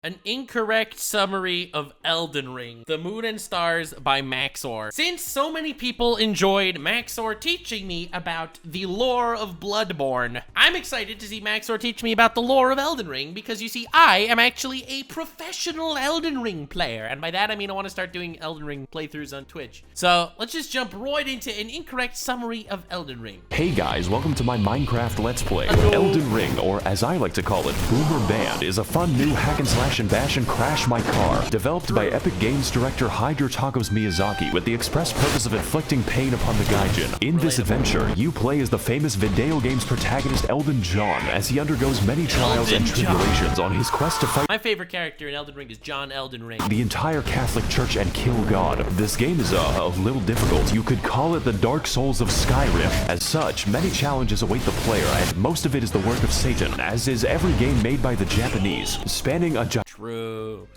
An incorrect summary of Elden Ring, The Moon and Stars by Max0r. Since so many people enjoyed Max0r teaching me about the lore of Bloodborne, I'm excited to see Max0r teach me about the lore of Elden Ring, because you see, I am actually a professional Elden Ring player, and by that I mean I want to start doing Elden Ring playthroughs on Twitch. So let's just jump right into an incorrect summary of Elden Ring. Hey guys, welcome to my Minecraft Let's Play. Elden Ring, or as I like to call it, Boomer Band, is a fun new hack and slash and bash and crash my car, developed by Epic Games director Hideo Miyazaki with the express purpose of inflicting pain upon the Gaijin. In this adventure, you play as the famous video game's protagonist Elden John as he undergoes many trials and tribulations on his quest to fight my favorite character in Elden Ring is John Elden Ring, the entire Catholic Church and kill God. This game is a little difficult. You could call it the Dark Souls of Skyrim. As such, many challenges await the player, and most of it is the work of Satan, as is every game made by the Japanese, spanning a True.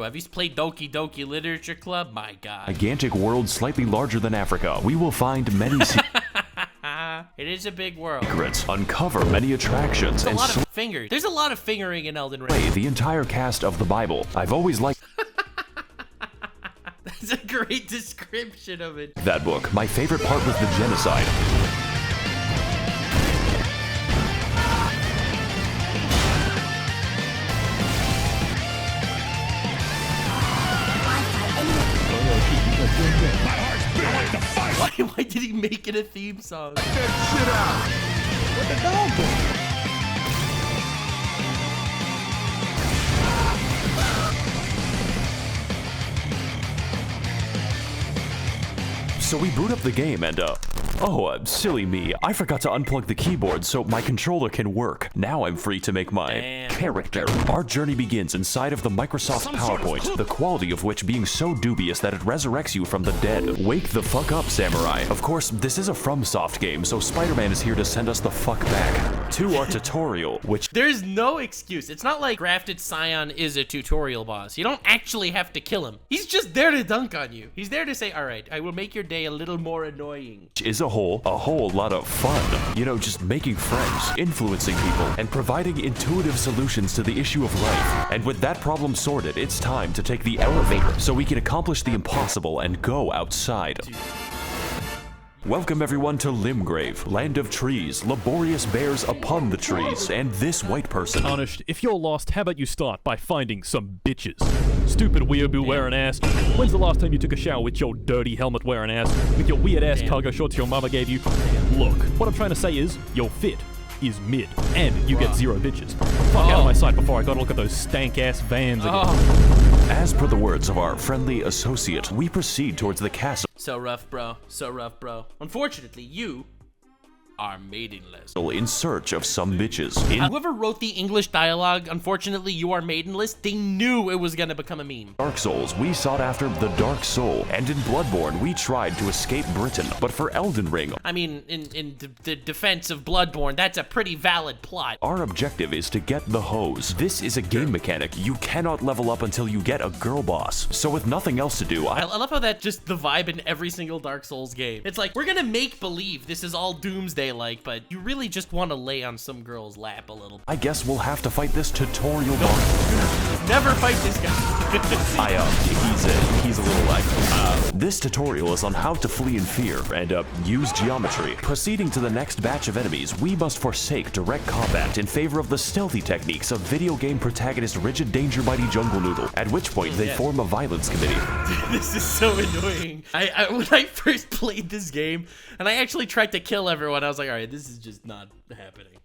Have you played Doki Doki Literature Club? My God. gigantic world slightly larger than Africa. We will find many it is a big world. secrets, uncover many attractions, and There's a lot of fingering in Elden Ring. slay the entire cast of the Bible. I've always liked That's a great description of it. that book. My favorite part was the genocide. Why did he make it a theme song? Get shit out! What the dog doing? So we boot up the game and, silly me. I forgot to unplug the keyboard so my controller can work. Now I'm free to make my character. Our journey begins inside of the Microsoft PowerPoint, the quality of which being so dubious that it resurrects you from the dead. Wake the fuck up, samurai. Of course, this is a FromSoft game, so Spider-Man is here to send us the fuck back to our tutorial, which... There's no excuse. It's not like Grafted Scion is a tutorial boss. You don't actually have to kill him. He's just there to dunk on you. He's there to say, all right, I will make your day a little more annoying. Is a whole lot of fun. You know, just making friends, influencing people, and providing intuitive solutions to the issue of life. And with that problem sorted, it's time to take the elevator so we can accomplish the impossible and go outside. Welcome everyone to Limgrave, land of trees, laborious bears upon the trees, and this white person. Honest, if you're lost, how about you start by finding some bitches? Stupid weeaboo wearing ass. When's the last time you took a shower with your dirty helmet wearing ass? With your weird ass cargo shorts your mama gave you? Look, what I'm trying to say is, your fit is mid, and you get 0 bitches. Fuck out of my sight before I gotta look at those stank ass vans again. As per the words of our friendly associate, we proceed towards the castle. So rough, bro. So rough, bro. Unfortunately, you are maidenless. In search of some bitches. Whoever wrote the English dialogue, unfortunately, you are maidenless, they knew it was gonna become a meme. Dark Souls, we sought after the Dark Soul, and in Bloodborne, we tried to escape Britain. But for Elden Ring, I mean, in the defense of Bloodborne, that's a pretty valid plot. our objective is to get the hose. This is a game mechanic. You cannot level up until you get a girl boss. So with nothing else to do, I love how that's just the vibe in every single Dark Souls game. It's like, we're gonna make believe this is all Doomsday-like, but you really just want to lay on some girl's lap a little. I guess we'll have to fight this tutorial boss. Never fight this guy. He's a little like, this tutorial is on how to flee in fear and, use geometry. Proceeding to the next batch of enemies, we must forsake direct combat in favor of the stealthy techniques of video game protagonist Rigid Danger Mighty Jungle Noodle, at which point they form a violence committee. This is so annoying. When I first played this game, and I actually tried to kill everyone, I was like, all right, this is just not happening.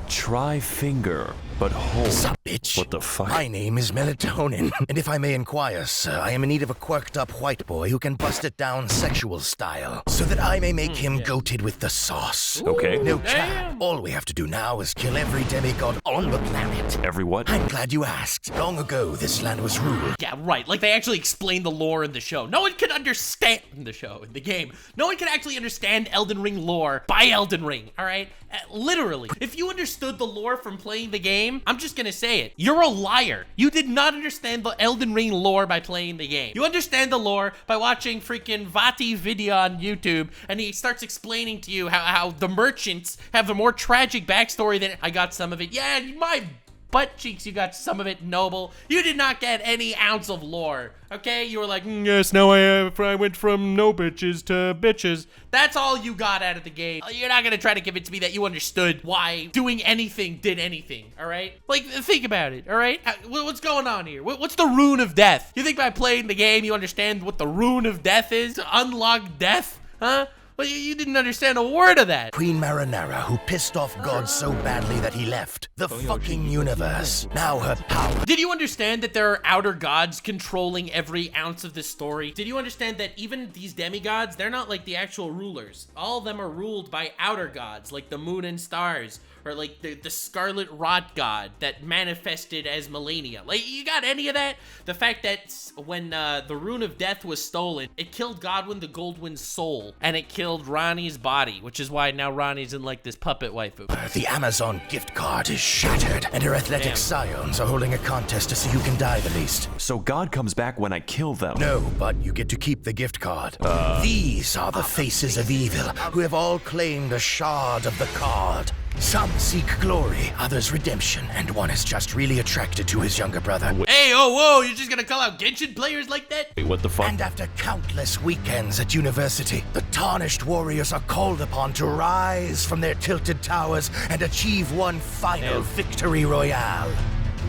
Try finger, but hold. Sup, bitch? What the fuck? My name is Melatonin, and if I may inquire, sir, I am in need of a quirked-up white boy who can bust it down sexual style, so that I may make him goated with the sauce. Okay. No cap. All we have to do now is kill every demigod on the planet. Every what? I'm glad you asked. Long ago, this land was ruled. Yeah, right. Like, they actually explained the lore in the show. No one could understand in the game. No one could actually understand Elden Ring lore by Elden Ring, all right? Literally. If you understood the lore from playing the game, I'm just gonna say it. You're a liar. You did not understand the Elden Ring lore by playing the game. You understand the lore by watching freaking Vati video on YouTube, and he starts explaining to you how the merchants have a more tragic backstory than I got some of it. Yeah, my butt cheeks, you got some of it noble. You did not get any ounce of lore, okay? You were like, yes, now I went from no bitches to bitches. That's all you got out of the game. You're not gonna try to convince me that you understood why doing anything did anything, all right? Like, think about it, all right? What's going on here? What's the rune of death? You think by playing the game you understand what the rune of death is? To unlock death, huh? Well, you didn't understand a word of that. Queen Marinara, who pissed off God so badly that he left the fucking universe. Now her power. Did you understand that there are outer gods controlling every ounce of this story? Did you understand that even these demigods, they're not like the actual rulers. All of them are ruled by outer gods, like the moon and stars, or like the scarlet rot god that manifested as Melania. Like, you got any of that? The fact that when the rune of death was stolen, it killed Godwyn the Goldwyn's soul, and it killed Ranni's body, which is why now Ranni's in like this puppet waifu. The Amazon gift card is shattered, and her athletic scions are holding a contest to see who can die the least. So God comes back when I kill them? No, but you get to keep the gift card. These are the faces of evil, who have all claimed a shard of the card. Some seek glory, others redemption, and one is just really attracted to his younger brother. Hey, oh, whoa, you're just gonna call out Genshin players like that? Wait, what the fuck? And after countless weekends at university, the tarnished warriors are called upon to rise from their tilted towers and achieve one final victory royale.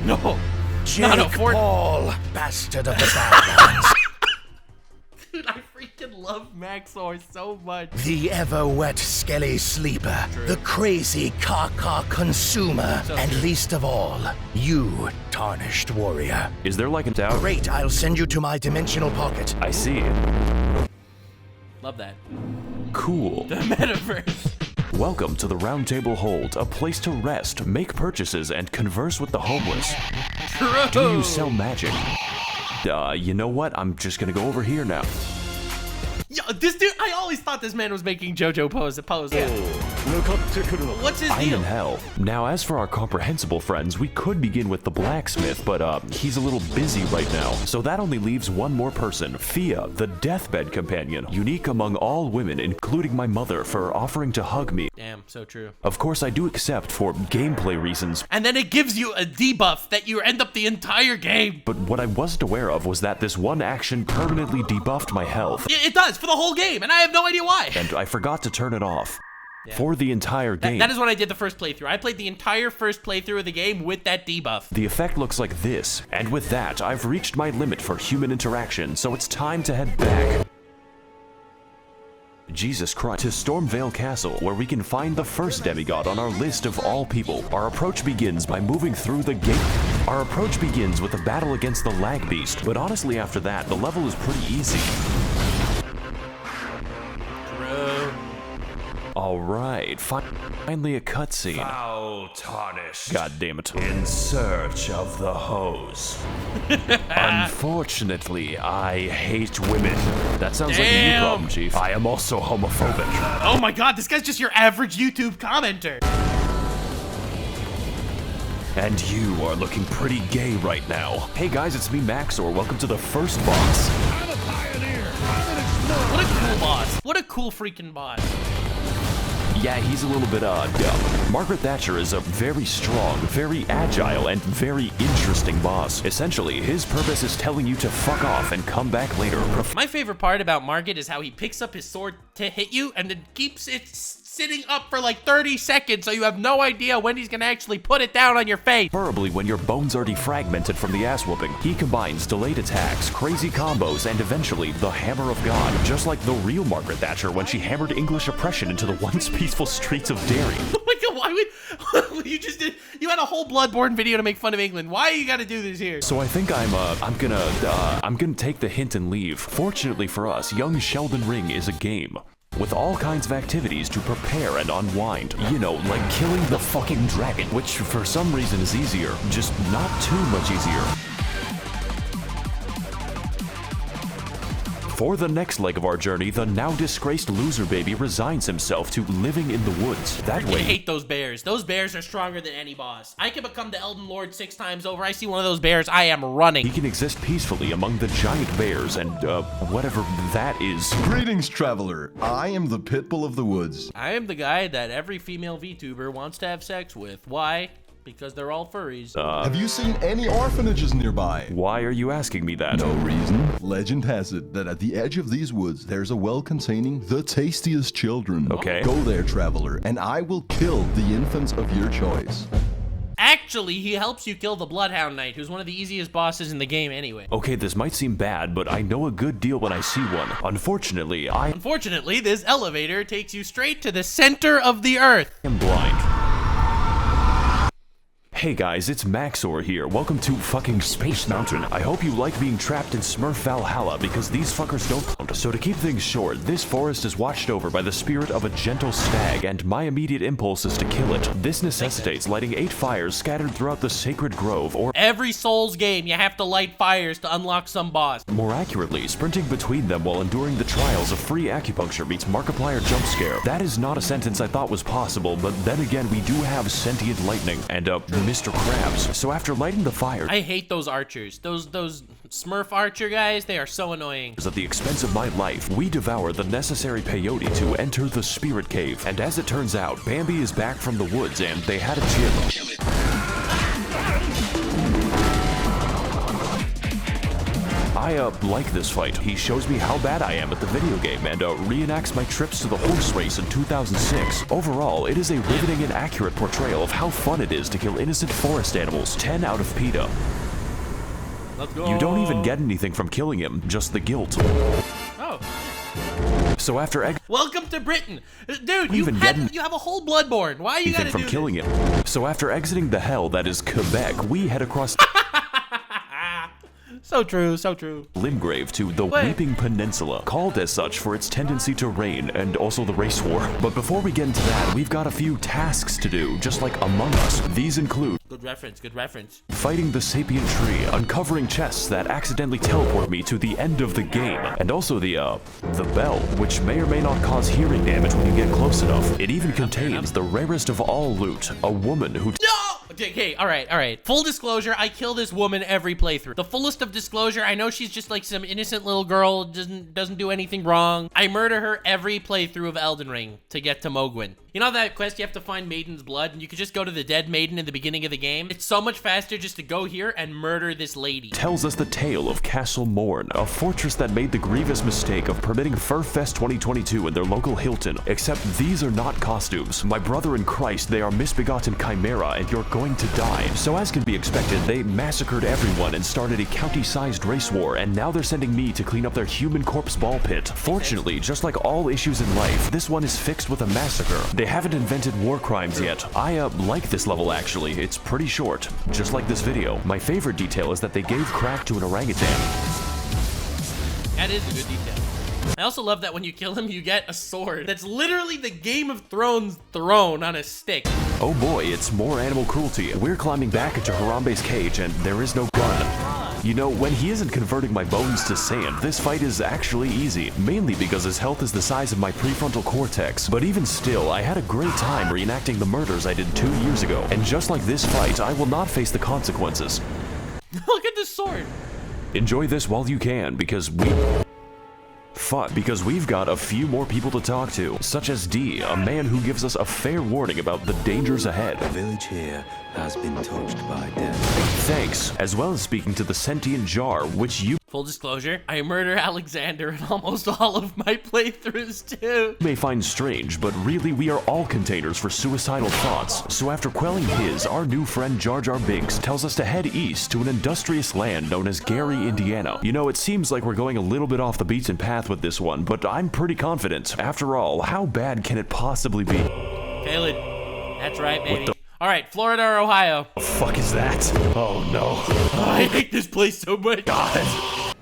No. Jake Paul, bastard of the Badlands. Dude, I freaking love Max0r so much. The ever-wet skelly sleeper, the crazy caca consumer, and least of all, you, tarnished warrior. Is there like a doubt? Great, I'll send you to my dimensional pocket. I see. Love that. Cool. The metaverse. Welcome to the Round Table Hold, a place to rest, make purchases, and converse with the homeless. True. Do you sell magic? You know what? I'm just gonna go over here now. Yo, this dude, I always thought this man was making JoJo pose. Yeah. What's his I'm deal? in hell. Now, as for our comprehensible friends, we could begin with the blacksmith, but he's a little busy right now. So that only leaves one more person, Fia, the deathbed companion, unique among all women, including my mother, for offering to hug me. Damn, so true. Of course, I do accept for gameplay reasons. And then it gives you a debuff that you end up the entire game. But what I wasn't aware of was that this one action permanently debuffed my health. It does, for the whole game, and I have no idea why. And I forgot to turn it off. For the entire game. That is what I did the first playthrough. I played the entire first playthrough of the game with that debuff. The effect looks like this, and with that, I've reached my limit for human interaction, so it's time to head back. Jesus Christ, to Stormveil Castle, where we can find the first demigod on our list of all people. Our approach begins by moving through the gate. Our approach begins with a battle against the lag beast, but honestly after that, the level is pretty easy. Alright, finally a cutscene. Foul tarnished. God damn it. In search of the hose. Unfortunately, I hate women. That sounds like a you problem, Chief. I am also homophobic. Oh my god, this guy's just your average YouTube commenter. And you are looking pretty gay right now. Hey guys, it's me, Max0r. Welcome to the first boss. I'm a pioneer. I'm an explorer. What a cool boss. What a cool freaking boss. Yeah, he's a little bit dumb. Margaret Thatcher is a very strong, very agile, and very interesting boss. Essentially, his purpose is telling you to fuck off and come back later. My favorite part about Margit is how he picks up his sword to hit you and then keeps it sitting up for like 30 seconds so you have no idea when he's gonna actually put it down on your face. Preferably when your bones are defragmented from the ass whooping. He combines delayed attacks, crazy combos, and eventually the Hammer of God, just like the real Margaret Thatcher when she hammered English oppression into the once peaceful streets of Derry. Oh my god, why would you just did, you had a whole Bloodborne video to make fun of England. Why you gotta do this here? So I think I'm gonna take the hint and leave. Fortunately for us, Young Sheldon Ring is a game with all kinds of activities to prepare and unwind. You know, like killing the fucking dragon, which for some reason is easier, just not too much easier. For the next leg of our journey, the now disgraced loser baby resigns himself to living in the woods. That way— I hate those bears. Those bears are stronger than any boss. I can become the Elden Lord 6 times over. I see one of those bears, I am running. he can exist peacefully among the giant bears and, whatever that is. Greetings, traveler. I am the Pitbull of the Woods. I am the guy that every female VTuber wants to have sex with. Why? Because they're all furries. Have you seen any orphanages nearby? Why are you asking me that? No reason. Legend has it that at the edge of these woods, there's a well containing the tastiest children. Okay. Go there, traveler, and I will kill the infants of your choice. Actually, he helps you kill the Bloodhound Knight, who's one of the easiest bosses in the game anyway. Okay, this might seem bad, but I know a good deal when I see one. Unfortunately, Unfortunately, this elevator takes you straight to the center of the earth. am blind. Hey guys, it's Max0r here. Welcome to fucking Space Mountain. I hope you like being trapped in Smurf Valhalla because these fuckers don't count. So to keep things short, this forest is watched over by the spirit of a gentle stag, and my immediate impulse is to kill it. This necessitates lighting 8 fires scattered throughout the sacred grove, or Every Souls game, you have to light fires to unlock some boss. more accurately, sprinting between them while enduring the trials of free acupuncture meets Markiplier jump scare. That is not a sentence I thought was possible, but then again, we do have sentient lightning and Mr. Krabs. So after lighting the fire, I hate those archers. Those Smurf archer guys, they are so annoying. at the expense of my life, we devour the necessary peyote to enter the spirit cave. And as it turns out, Bambi is back from the woods and they had a gym. I like this fight. He shows me how bad I am at the video game and reenacts my trips to the horse race in 2006. Overall, it is a riveting and accurate portrayal of how fun it is to kill innocent forest animals. 10 out of PETA. Let's go. You don't even get anything from killing him, just the guilt. Oh. So after Welcome to Britain. Dude, you even have a whole Bloodborne. Why you gotta from do killing this? him. So after exiting the hell that is Quebec, we head across So true, so true. Limgrave to the Wait. Weeping Peninsula, called as such for its tendency to rain and also the race war. But before we get into that, we've got a few tasks to do, just like Among Us. These include Good reference, good reference. fighting the sapient tree, uncovering chests that accidentally teleport me to the end of the game, and also the bell, which may or may not cause hearing damage when you get close enough. It even contains the rarest of all loot, a woman who No! Okay, all right. Full disclosure, I kill this woman every playthrough. The fullest of disclosure, I know she's just like some innocent little girl, doesn't do anything wrong. I murder her every playthrough of Elden Ring to get to Mogwin. You know that quest you have to find Maiden's Blood, and you could just go to the dead maiden in the beginning of the game? It's so much faster just to go here and murder this lady. tells us the tale of Castle Morn, a fortress that made the grievous mistake of permitting Furfest 2022 in their local Hilton. Except these are not costumes. My brother in Christ, they are misbegotten chimera, and you're going to die. So as can be expected, they massacred everyone and started a county-sized race war, and now they're sending me to clean up their human corpse ball pit. Fortunately, just like all issues in life, this one is fixed with a massacre. They haven't invented war crimes yet. I like this level actually. It's pretty short, just like this video. My favorite detail is that they gave crack to an orangutan. That is a good detail. I also love that when you kill him, you get a sword. That's literally the Game of Thrones throne on a stick. Oh boy, it's more animal cruelty. We're climbing back into Harambe's cage and there is no gun. You know, when he isn't converting my bones to sand, this fight is actually easy, mainly because his health is the size of my prefrontal cortex. But even still, I had a great time reenacting the murders I did 2 years ago. And just like this fight, I will not face the consequences. Look at this sword. Enjoy this while you can, because we've got a few more people to talk to, such as D, a man who gives us a fair warning about the dangers ahead. The village here has been touched by death. Thanks, as well as speaking to the sentient jar, which you Full disclosure, I murder Alexander in almost all of my playthroughs too. may find strange, but really we are all containers for suicidal thoughts. So after quelling his, our new friend Jar Jar Binks tells us to head east to an industrious land known as Gary, Indiana. You know, it seems like we're going a little bit off the beaten path with this one, but I'm pretty confident. After all, how bad can it possibly be? Caelid, that's right, baby. All right, Florida or Ohio? The fuck is that? Oh no. I hate this place so much. God.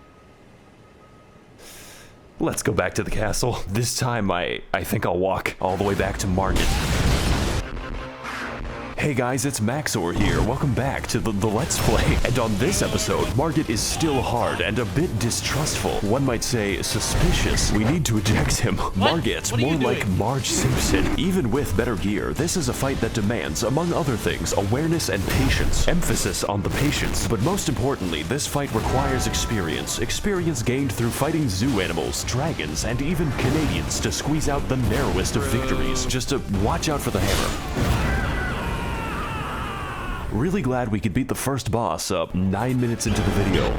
Let's go back to the castle. This time I think I'll walk all the way back to Margit. Hey guys, it's Max0r here. Welcome back to the Let's Play. And on this episode, Margit is still hard and a bit distrustful. One might say suspicious. We need to eject him. Margit, What are you more like doing? Marge Simpson. Even with better gear, this is a fight that demands, among other things, awareness and patience. Emphasis on the patience. But most importantly, this fight requires experience. Experience gained through fighting zoo animals, dragons, and even Canadians to squeeze out the narrowest of victories. Just to watch out for the hammer. Really glad we could beat the first boss 9 minutes into the video.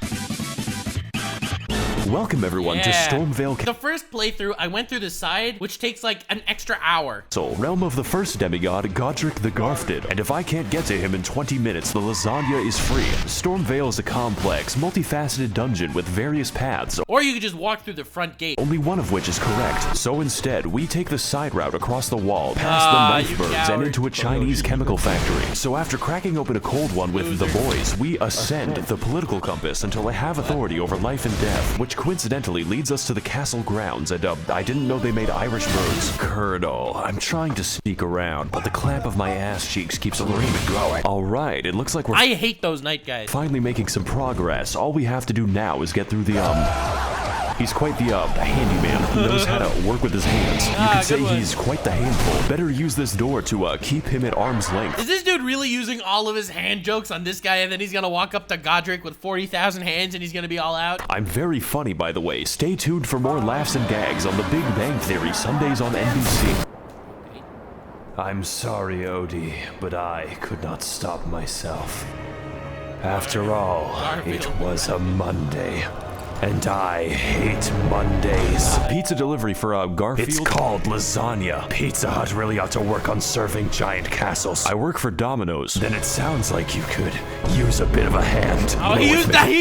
Welcome everyone to Stormveil. The first playthrough, I went through the side, which takes like an extra hour. Realm of the first demigod, Godrick the Grafted. And if I can't get to him in 20 minutes, the lasagna is free. Stormveil is a complex, multifaceted dungeon with various paths. Or you could just walk through the front gate. Only one of which is correct. So instead, we take the side route across the wall, past the knife birds, and into a Chinese chemical factory. So after cracking open a cold one with the boys, we ascend the political compass until I have authority over life and death, which coincidentally leads us to the castle grounds, and I didn't know they made Irish birds. Colonel, I'm trying to sneak around, but the clamp of my ass cheeks keeps alerting me growing. Alright, it looks like we're I hate those night guys. Finally making some progress. All we have to do now is get through the, He's quite the handyman. He knows how to work with his hands. You could say he's quite the handful. Better use this door to keep him at arm's length. Is this dude really using all of his hand jokes on this guy, and then he's gonna walk up to Godrick with 40,000 hands and he's gonna be all out? I'm very funny, by the way. Stay tuned for more laughs and gags on The Big Bang Theory, Sundays on NBC. I'm sorry, Odie, but I could not stop myself. After all, it was a Monday. And I hate Mondays. Pizza delivery for Garfield? It's called lasagna. Pizza Hut really ought to work on serving giant castles. I work for Domino's. Then it sounds like you could use a bit of a hand. Oh, he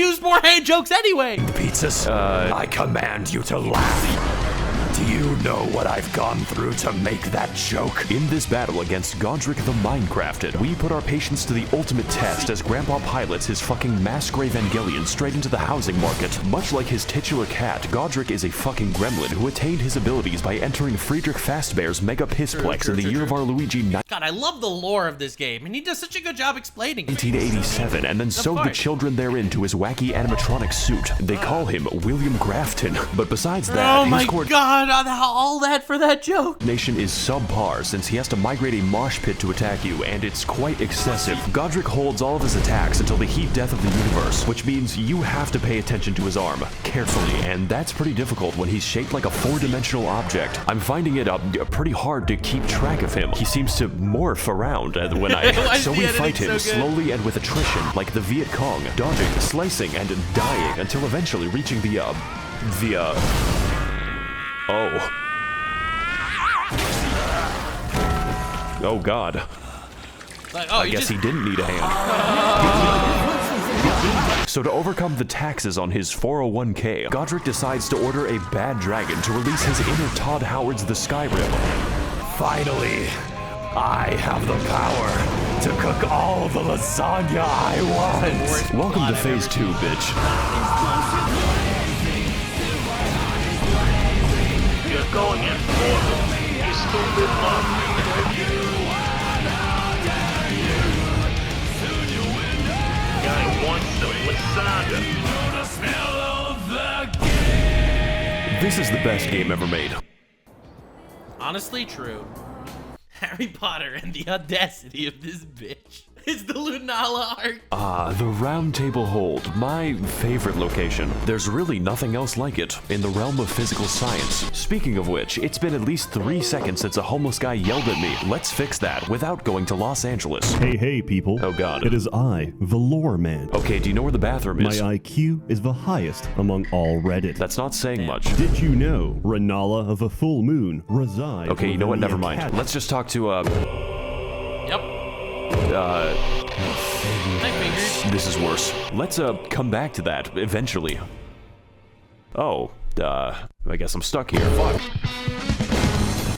used more hand jokes anyway! The pizzas? I command you to laugh. Do you know what I've gone through to make that joke? In this battle against Godrick the Minecrafted, we put our patience to the ultimate test as Grandpa pilots his fucking Mass0r Evangelion straight into the housing market. Much like his titular cat, Godrick is a fucking gremlin who attained his abilities by entering Friedrich Fastbear's Mega Pissplex in the year of our Luigi God, I love the lore of this game, and he does such a good job explaining it. 1987, and then sewed the children therein to his wacky animatronic suit. They call him William Grafton, but besides that, oh my god, all that for that joke. Nation is subpar since he has to migrate a mosh pit to attack you, and it's quite excessive. Godrick holds all of his attacks until the heat death of the universe, which means you have to pay attention to his arm carefully, and that's pretty difficult when he's shaped like a four-dimensional object. I'm finding it pretty hard to keep track of him. He seems to morph around when so we fight him slowly and with attrition, like the Viet Cong, dodging, slicing, and dying until eventually reaching Oh god. I guess he didn't need a hand. So to overcome the taxes on his 401k, Godrick decides to order a bad dragon to release his inner Todd Howard's The Skyrim. Finally, I have the power to cook all the lasagna I want. Welcome to phase 2, bitch. You're going in for you stupid monkey. Guy wants the lasagna. This is the best game ever made. Honestly true. Harry Potter and the audacity of this bitch. It's the Rennala art. The Round Table Hold, my favorite location. There's really nothing else like it in the realm of physical science. Speaking of which, it's been at least 3 seconds since a homeless guy yelled at me. Let's fix that without going to Los Angeles. Hey, people. Oh god. It is I, the lore man. Okay, do you know where the bathroom is? My IQ is the highest among all Reddit. That's not saying much. Did you know Rennala of a full moon resides? Okay, you know what? Never mind. Let's just talk to, Yep. This is worse. Let's, come back to that eventually. Oh, I guess I'm stuck here. Fuck.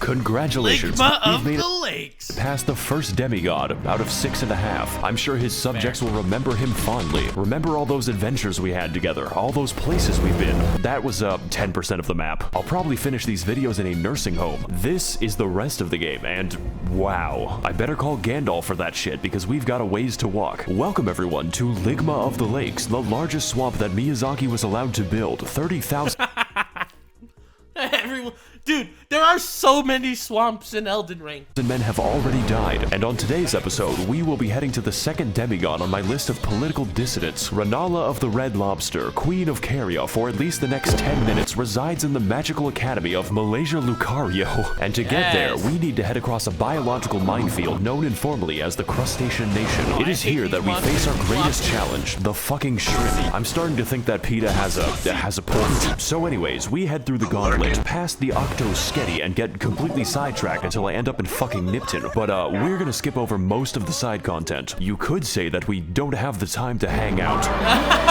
Congratulations. Ligma You've of made the it Lakes. past the first demigod out of 6.5. I'm sure his subjects will remember him fondly. Remember all those adventures we had together, all those places we've been. That was 10% of the map. I'll probably finish these videos in a nursing home. This is the rest of the game, and wow. I better call Gandalf for that shit because we've got a ways to walk. Welcome everyone to Ligma of the Lakes, the largest swamp that Miyazaki was allowed to build. 30,000 Everyone, dude, there are so so many swamps in Elden Ring. The men have already died, and on today's episode, we will be heading to the second demigod on my list of political dissidents. Rennala of the Red Lobster, Queen of Caria for at least the next 10 minutes, resides in the magical academy of Malaysia Lucario. And to get there, we need to head across a biological minefield known informally as the Crustacean Nation. It is here that we face our greatest challenge, the fucking shrimp. I'm starting to think that PETA has a point. So anyways, we head through the gauntlet, past the Octo Sketty, and get completely sidetracked until I end up in fucking Nipton. But we're gonna skip over most of the side content. You could say that we don't have the time to hang out.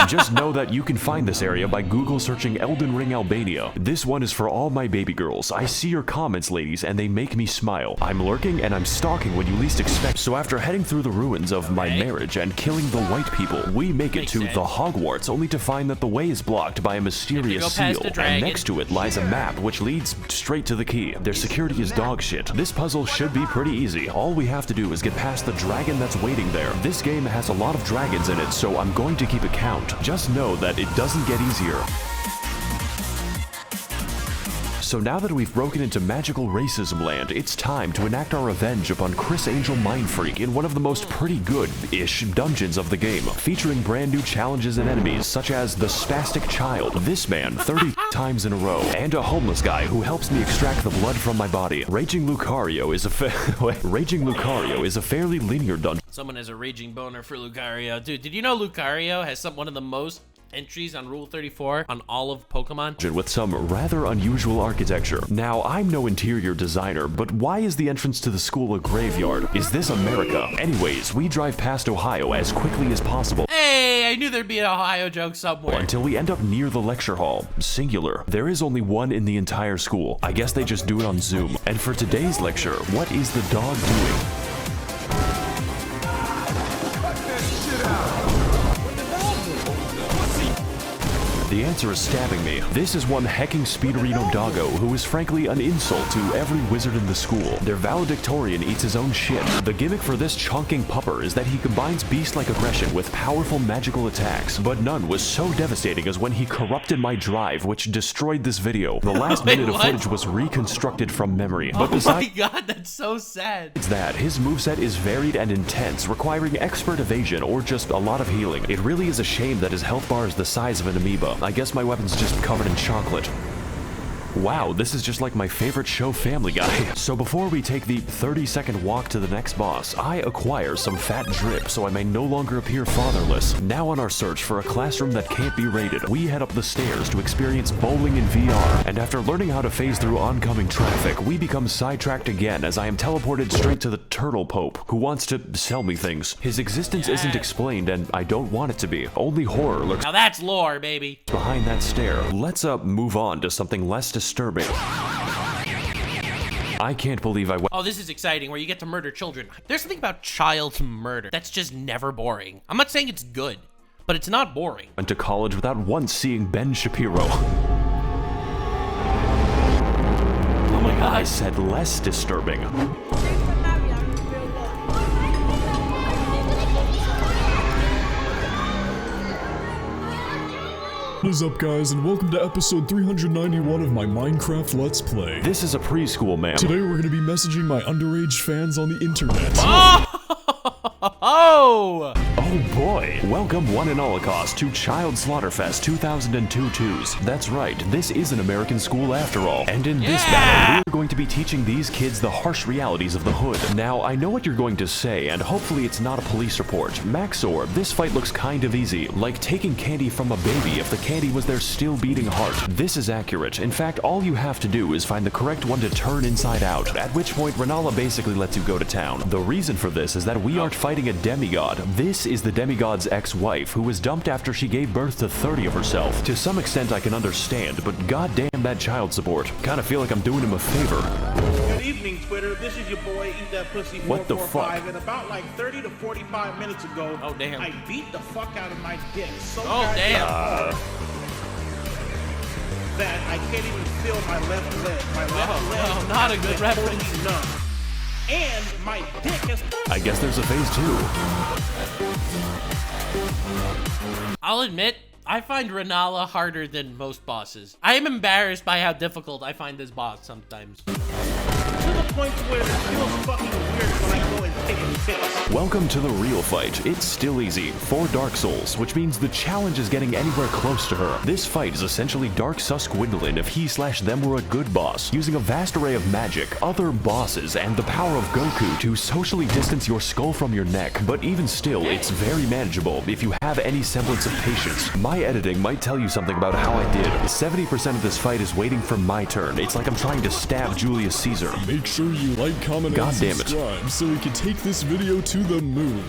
Just know that you can find this area by Google searching Elden Ring Albania. This one is for all my baby girls. I see your comments, ladies, and they make me smile. I'm lurking and I'm stalking when you least expect. So after heading through the ruins of my marriage and killing the white people, we make it to the Hogwarts, only to find that the way is blocked by a mysterious seal, and next to it lies a map which leads straight to the key. Their security is dog shit. This puzzle should be pretty easy. All we have to do is get past the dragon that's waiting there. This game has a lot of dragons in it, so I'm going to keep a count. Just know that it doesn't get easier. So now that we've broken into magical racism land, it's time to enact our revenge upon Chris Angel Mindfreak in one of the most pretty good-ish dungeons of the game, featuring brand new challenges and enemies such as the Spastic Child, this man 30 times in a row, and a homeless guy who helps me extract the blood from my body. Raging Lucario is a fairly linear dungeon. Someone has a raging boner for Lucario. Dude, did you know Lucario has one of the most entries on Rule34 on all of Pokemon? With some rather unusual architecture. Now, I'm no interior designer, but why is the entrance to the school a graveyard? Is this America? Anyways, we drive past Ohio as quickly as possible. Hey, I knew there'd be an Ohio joke somewhere. Until we end up near the lecture hall. Singular. There is only one in the entire school. I guess they just do it on Zoom. And for today's lecture, what is the dog doing? The answer is stabbing me. This is one hecking Speederino doggo who is frankly an insult to every wizard in the school. Their valedictorian eats his own shit. The gimmick for this chonking pupper is that he combines beast-like aggression with powerful magical attacks, but none was so devastating as when he corrupted my drive, which destroyed this video. The last minute of footage was reconstructed from memory. But oh my god, that's so sad. It's that his moveset is varied and intense, requiring expert evasion or just a lot of healing. It really is a shame that his health bar is the size of an amoeba. I guess my weapon's just covered in chocolate. Wow, this is just like my favorite show, Family Guy. So before we take the 30-second walk to the next boss, I acquire some fat drip so I may no longer appear fatherless. Now on our search for a classroom that can't be raided, we head up the stairs to experience bowling in VR. And after learning how to phase through oncoming traffic, we become sidetracked again as I am teleported straight to the Turtle Pope, who wants to sell me things. His existence isn't explained, and I don't want it to be. Only horror lurks. Now that's lore, baby. Behind that stair. Let's move on to something less disturbing. I can't believe I went. Oh, this is exciting, where you get to murder children. There's something about child murder that's just never boring. I'm not saying it's good, but it's not boring. Went to college without once seeing Ben Shapiro. Oh my god. I said less disturbing. What is up, guys, and welcome to episode 391 of my Minecraft Let's Play. This is a preschool, ma'am. Today we're going to be messaging my underage fans on the internet. Oh! Oh boy! Welcome one and holocaust to Child Slaughterfest 2022's. That's right, this is an American school after all. And in this battle, we're going to be teaching these kids the harsh realities of the hood. Now, I know what you're going to say, and hopefully it's not a police report. Max0r, this fight looks kind of easy, like taking candy from a baby if the candy was their still beating heart. This is accurate. In fact, all you have to do is find the correct one to turn inside out, at which point Rennala basically lets you go to town. The reason for this is that we aren't fighting a demigod. This is the demigod's ex-wife, who was dumped after she gave birth to 30 of herself. To some extent I can understand, but goddamn that child support. Kinda feel like I'm doing him a favor. Good evening, Twitter. This is your boy, Eat That Pussy 445. What the fuck? And about like 30 to 45 minutes ago, oh damn, I beat the fuck out of my dick so that I can't even feel my left leg. My left leg. Oh, not a good reference. Numb. And my dick is... I guess there's a phase 2. I'll admit, I find Rennala harder than most bosses. I am embarrassed by how difficult I find this boss sometimes. point where it feels fucking weird when I go and take tips. Welcome to the real fight. It's still easy for Dark Souls, which means the challenge is getting anywhere close to her. This fight is essentially Dark Sus Gwendolyn if he/them were a good boss, using a vast array of magic, other bosses, and the power of Goku to socially distance your skull from your neck. But even still, it's very manageable if you have any semblance of patience. My editing might tell you something about how I did. 70% of this fight is waiting for my turn. It's like I'm trying to stab Julius Caesar. Make sure you like, comment, God and damn subscribe so we can take this video to the moon.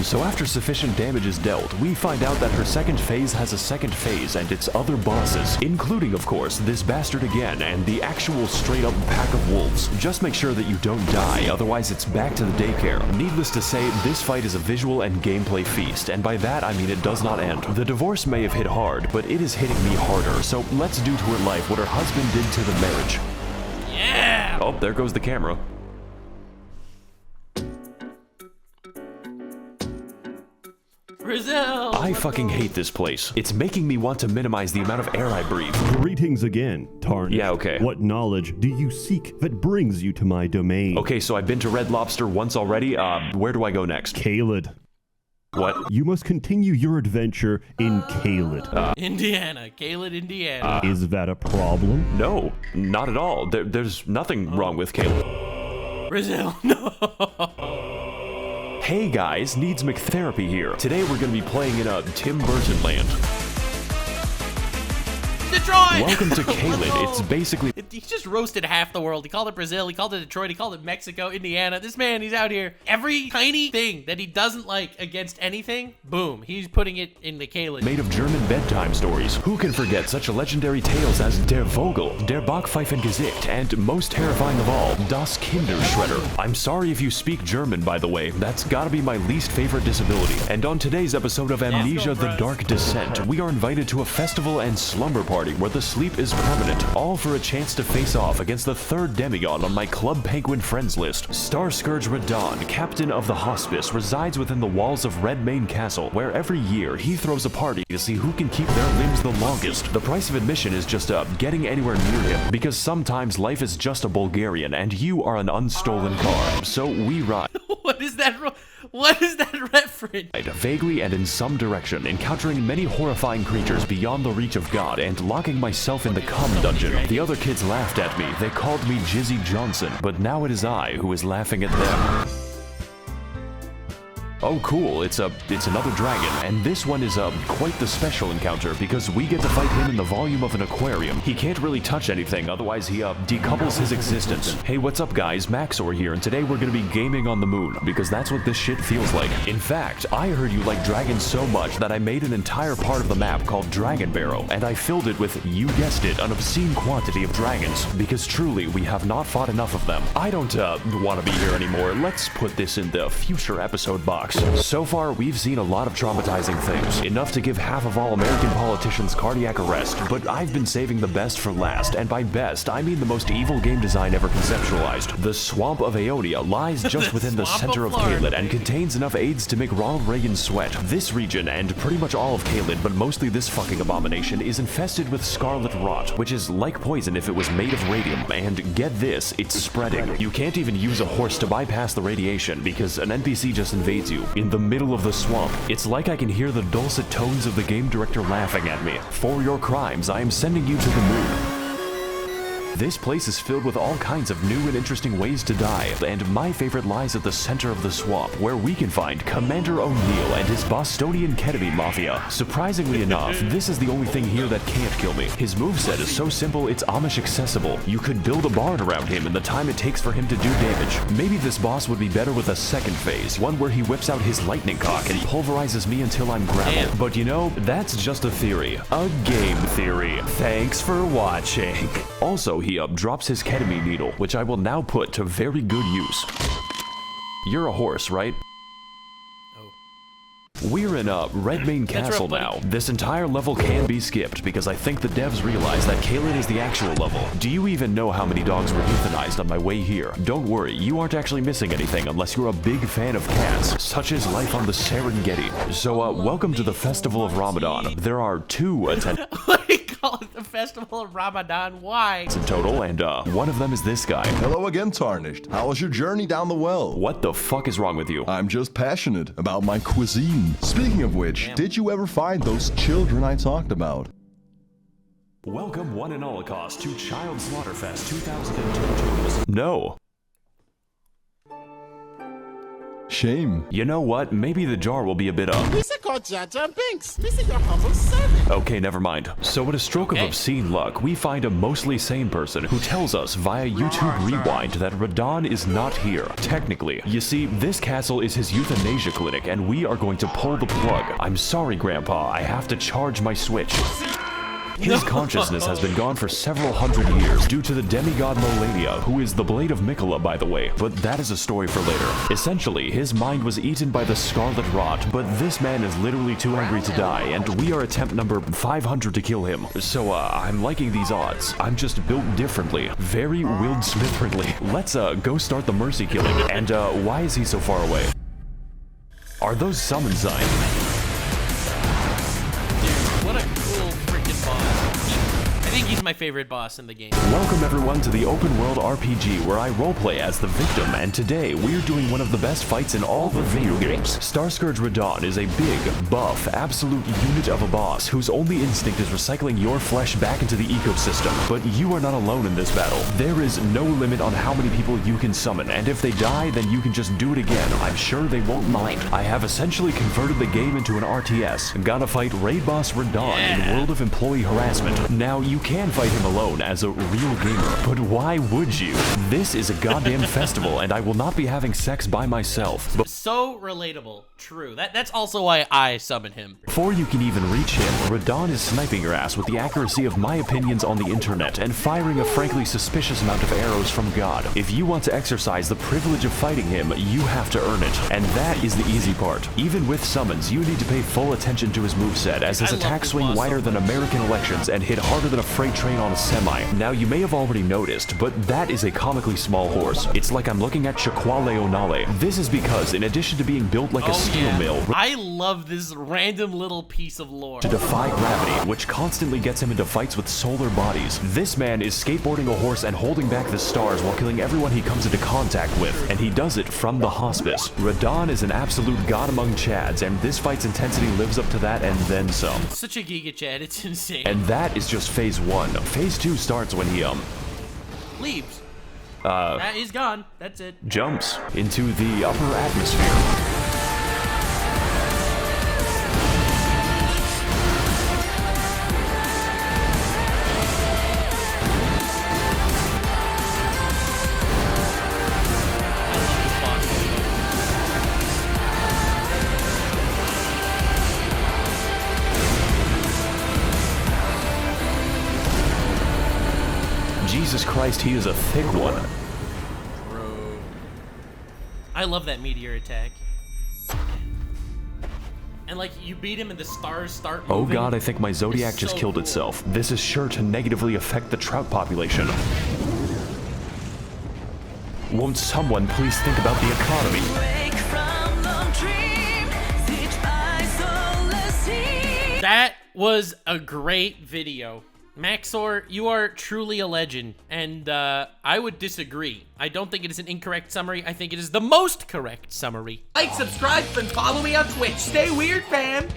So after sufficient damage is dealt, we find out that her second phase has a second phase and its other bosses, including, of course, this bastard again and the actual straight-up pack of wolves. Just make sure that you don't die, otherwise it's back to the daycare. Needless to say, this fight is a visual and gameplay feast, and by that I mean it does not end. The divorce may have hit hard, but it is hitting me harder, so let's do to her life what her husband did to the marriage. Yeah! Oh, there goes the camera. Brazil! I fucking hate this place. It's making me want to minimize the amount of air I breathe. Greetings again, Tarnish. Yeah, okay. What knowledge do you seek that brings you to my domain? Okay, so I've been to Red Lobster once already. Where do I go next? Caelid. What? You must continue your adventure in Caelid. Indiana. Caelid, Indiana. Is that a problem? No, not at all. There's nothing wrong with Caelid. Brazil, no! Hey guys, Needs McTherapy here. Today we're gonna be playing in a Tim Burton land. Detroit! Welcome to Caelid. It's basically... He just roasted half the world. He called it Brazil, he called it Detroit, he called it Mexico, Indiana. This man, he's out here. Every tiny thing that he doesn't like against anything, boom, he's putting it in the Caelid. Made of German bedtime stories. Who can forget such legendary tales as Der Vogel, Der Backpfeifengesicht, and most terrifying of all, Das Kinderschredder. I'm sorry if you speak German, by the way. That's gotta be my least favorite disability. And on today's episode of Amnesia: The Dark Descent, we are invited to a festival and slumber party where the sleep is permanent, all for a chance to face off against the third demigod on my Club Penguin friends list. Star Scourge Radahn, captain of the hospice, resides within the walls of Redmane Castle, where every year he throws a party to see who can keep their limbs the longest. The price of admission is just getting anywhere near him, because sometimes life is just a Bulgarian and you are an unstolen car. So we ride. What is that? What is that reference? Vaguely and in some direction, encountering many horrifying creatures beyond the reach of God and locking myself in the cum dungeon. The other kids laughed at me. They called me Jizzy Johnson, but now it is I who is laughing at them. Oh cool, it's another dragon, and this one is quite the special encounter because we get to fight him in the volume of an aquarium. He can't really touch anything, otherwise he decouples his existence. Hey, what's up guys, Max0r here, and today we're gonna be gaming on the moon, because that's what this shit feels like. In fact, I heard you like dragons so much that I made an entire part of the map called Dragon Barrow, and I filled it with, you guessed it, an obscene quantity of dragons, because truly, we have not fought enough of them. I don't want to be here anymore. Let's put this in the future episode box. So far, we've seen a lot of traumatizing things, enough to give half of all American politicians cardiac arrest, but I've been saving the best for last, and by best, I mean the most evil game design ever conceptualized. The Swamp of Aeonia lies just within the center of Caelid and contains enough aids to make Ronald Reagan sweat. This region, and pretty much all of Caelid, but mostly this fucking abomination, is infested with scarlet rot, which is like poison if it was made of radium, and get this, it's spreading. You can't even use a horse to bypass the radiation, because an NPC just invades you. In the middle of the swamp. It's like I can hear the dulcet tones of the game director laughing at me. For your crimes, I am sending you to the moon. This place is filled with all kinds of new and interesting ways to die, and my favorite lies at the center of the swamp, where we can find Commander O'Neill and his Bostonian ketamine mafia. Surprisingly enough, this is the only thing here that can't kill me. His moveset is so simple, it's Amish accessible. You could build a barn around him in the time it takes for him to do damage. Maybe this boss would be better with a second phase, one where he whips out his lightning cock and pulverizes me until I'm gravel. But you know, that's just a theory. A game theory. Thanks for watching. Also, he drops his ketamine needle, which I will now put to very good use. You're a horse, right? We're in Redmane Castle now. This entire level can be skipped because I think the devs realized that Caelid is the actual level. Do you even know how many dogs were euthanized on my way here? Don't worry, you aren't actually missing anything unless you're a big fan of cats, such as life on the Serengeti. So welcome to the Festival of Ramadan. There are two attendants. call it the Festival of Ramadan. Why? In total, and one of them is this guy. Hello again, Tarnished. How was your journey down the well? What the fuck is wrong with you? I'm just passionate about my cuisine. Speaking of which, did you ever find those children I talked about? Welcome one and holocaust to Child Slaughterfest 2022. No. Shame. You know what? Maybe the jar will be a bit up. Lisa called Jaja Binks. Lisa, your humble servant. Okay, never mind. So with a stroke of obscene luck, we find a mostly sane person who tells us via YouTube Rewind that Radahn is not here. Technically. You see, this castle is his euthanasia clinic and we are going to pull the plug. I'm sorry, Grandpa. I have to charge my Switch. His consciousness has been gone for several hundred years due to the demigod Malenia, who is the Blade of Mikola, by the way, but that is a story for later. Essentially, his mind was eaten by the Scarlet Rot, but this man is literally too angry to die, and we are attempt number 500 to kill him. So, I'm liking these odds. I'm just built differently. Very Will Smith-friendly. Let's, go start the mercy killing. And, why is he so far away? Are those summon signs? What a cool freaking boss. I think he's my favorite boss in the game. Welcome everyone to the open world RPG where I roleplay as the victim, and today we're doing one of the best fights in all the video games. Starscourge Radahn is a big, buff, absolute unit of a boss whose only instinct is recycling your flesh back into the ecosystem. But you are not alone in this battle. There is no limit on how many people you can summon, and if they die, then you can just do it again. I'm sure they won't mind. I have essentially converted the game into an RTS. Gotta fight raid boss Radahn in World of Employee Harassment. Now, you can fight him alone as a real gamer, but why would you? This is a goddamn festival, and I will not be having sex by myself. So relatable. True. That's also why I summon him. Before you can even reach him, Radahn is sniping your ass with the accuracy of my opinions on the internet and firing a frankly suspicious amount of arrows from God. If you want to exercise the privilege of fighting him, you have to earn it, and that is the easy part. Even with summons, you need to pay full attention to his moveset, as his attacks swing wider than American elections and hit harder than a freight train on a semi. Now, you may have already noticed, but that is a comically small horse. It's like I'm looking at Shaquale O'Nale. This is because, in addition to being built like a steel mill, I love this random little piece of lore. To defy gravity, which constantly gets him into fights with solar bodies. This man is skateboarding a horse and holding back the stars while killing everyone he comes into contact with, and he does it from the hospice. Radahn is an absolute god among chads, and this fight's intensity lives up to that and then some. Such a giga chad, it's insane. And that is just phase 1. Phase 2 starts when he, leaves. He's gone. That's it. Jumps into the upper atmosphere. Jesus Christ, he is a thick one. Bro. I love that meteor attack. And like, you beat him and the stars start moving. Oh god, I think my Zodiac just killed itself. This is sure to negatively affect the trout population. Won't someone please think about the economy? That was a great video. Max0r, you are truly a legend, and I would disagree. I don't think it is an incorrect summary. I think it is the most correct summary. Like, subscribe, and follow me on Twitch. Stay weird, fam.